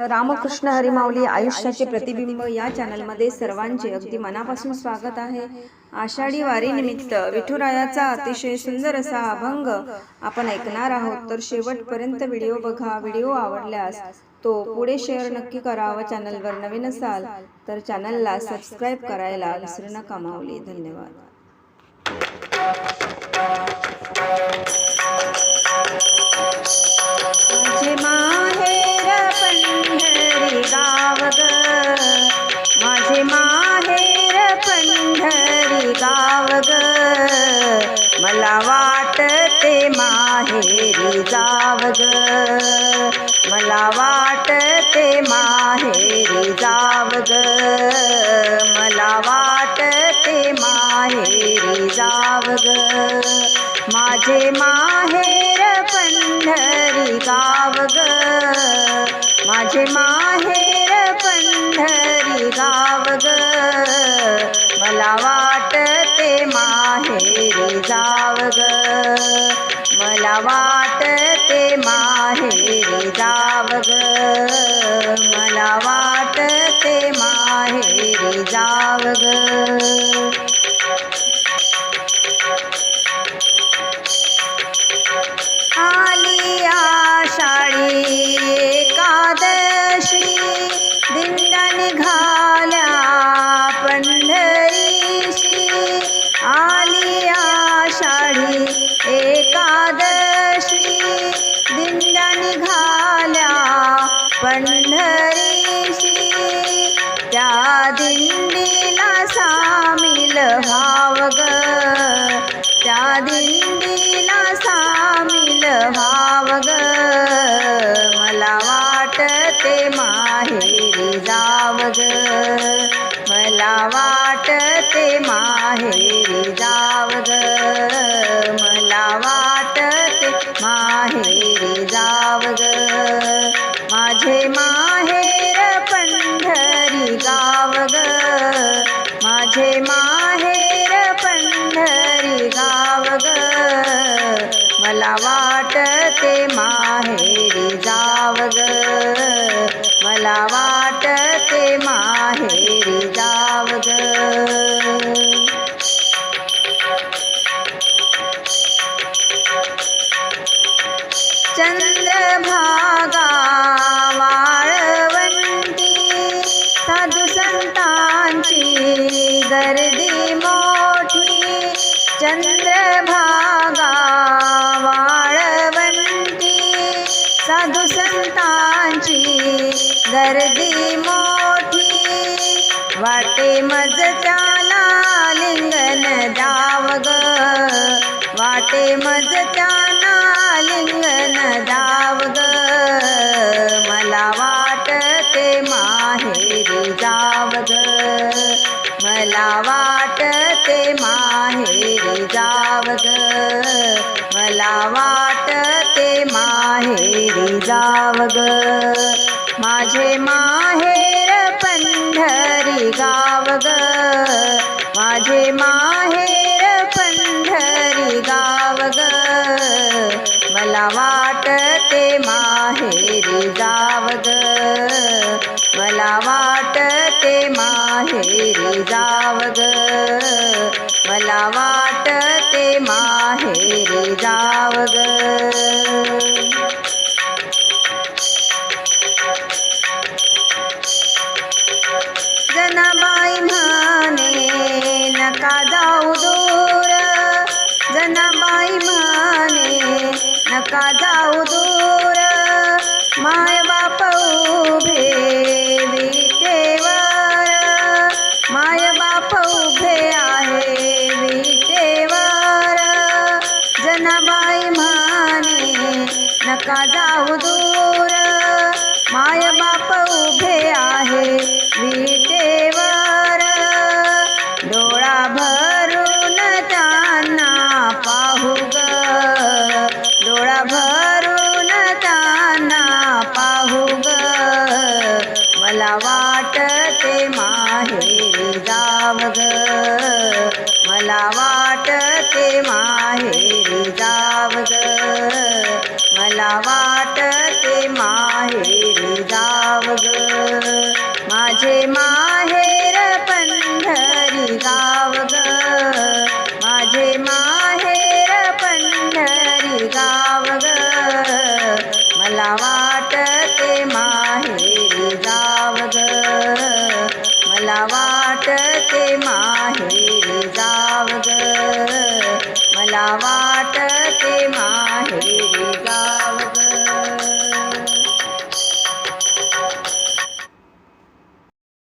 रामकृष्ण हरिमाऊली आयुष्याचे प्रतिबिंब या चॅनलमध्ये सर्वांचे अगदी मनापासून स्वागत आहे। आषाढी वारी निमित्त विठुरायाचा अतिशय सुंदर असा अभंग आपण ऐकणार आहोत, तर शेवटपर्यंत व्हिडिओ बघा। व्हिडिओ आवडल्यास तो पुढे शेअर नक्की करा व चॅनलवर नवीन असाल तर चॅनलला सबस्क्राइब करायला विसरू नका। माऊली, धन्यवाद। माझे माहेर पंढरी गाव ग, माझे माहेर पंढरी गाव ग, मला वाटते माहेरी जाव ग, मला वाटते माहेरी जाव ग, मला वाटते माहेरी जाव ग, माझे माहेर पंढरी गाव ग, माझे माहेर पंढरी गाव ग, मला वाटते माहेरी जाव ग, मला वाटते माहेरी जाव ग, मला वाटते माहेरी जाव ग। आली आषाढी एकादशी, दिंड्या निघाल्या पंढरीशी, आली आषाढी एकादशी, दिंड्या निघाल्या पंढरीशी, त्या दिंडीला सामील व्हाव ग, त्या दिंडीला सामील व्हाव ग, मला वाटते माहेरी जाव ग, मला वाटते माहेरी जाव ग, मला वाटते माहेरी जाव ग, माझे माहेर पंढरी गाव ग, माझे माहेर पंढरी गाव ग, मला वाटते माहेरी जाव ग, मला वाटते माहेरी जाव ग। चंद्रभागा वाळवंटी, साधू संतांची गर्दी मोठी, चंद्रभागा वाळवंटी, साधू संतांची गर्दी मोठी, वाटे मज त्याला लिंगन द्याव ग, वाटे मज त्याला लिंगन द्याव ग, मला वाटते माहेरी जाव ग, मला वाटते माहेरी जाव ग, मला वाटते माहेरी जाव ग, माझे माहेर पंढरी गाव ग, माझे माहेर पंढरी गाव ग, मला वाटते माहेरी जाव ग, मला वाटते माहेरी जाव ग, मला वाटते माहेरी जाव ग। जनाबाई म्हणे नका जाऊ दूर, जनाबाई म्हणे नका जाऊ दूर, माय बाप उभे विटेवर, माय बाप उभे आहे विटेवर, जनाबाई म्हणे नका जाऊ दूर, माय बाप उभे आहे विटेवर, डोळा भरून त्यांना पाहू ग, डोळा भरून त्यांना पाहू ग, मला वाटते माहेरी जाव ग, मला वाटते माहेरी जाव ग, मला वाटते माहेरी जाव माहेर पंढरी गाव ग, माझे माहेर पंढरी गाव ग, मला वाटते माहेरी जाव ग, मला वाटते माहेरी जाव ग, मला वाटते माहेरी जाव